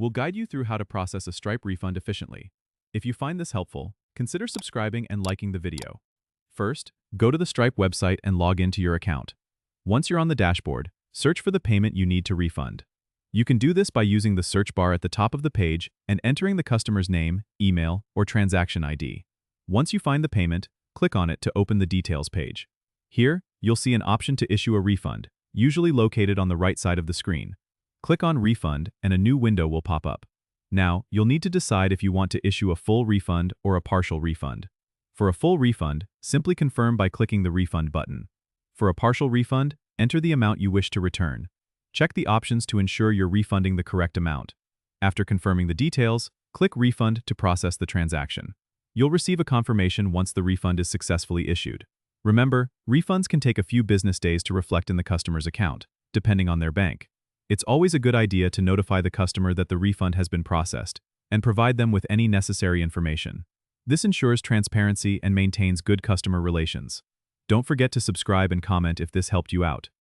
We'll guide you through how to process a Stripe refund efficiently. If you find this helpful, consider subscribing and liking the video. First, go to the Stripe website and log into your account. Once you're on the dashboard, search for the payment you need to refund. You can do this by using the search bar at the top of the page and entering the customer's name, email, or transaction ID. Once you find the payment, click on it to open the details page. Here, you'll see an option to issue a refund, usually located on the right side of the screen. Click on Refund and a new window will pop up. Now, you'll need to decide if you want to issue a full refund or a partial refund. For a full refund, simply confirm by clicking the Refund button. For a partial refund, enter the amount you wish to return. Check the options to ensure you're refunding the correct amount. After confirming the details, click Refund to process the transaction. You'll receive a confirmation once the refund is successfully issued. Remember, refunds can take a few business days to reflect in the customer's account, depending on their bank. It's always a good idea to notify the customer that the refund has been processed and provide them with any necessary information. This ensures transparency and maintains good customer relations. Don't forget to subscribe and comment if this helped you out.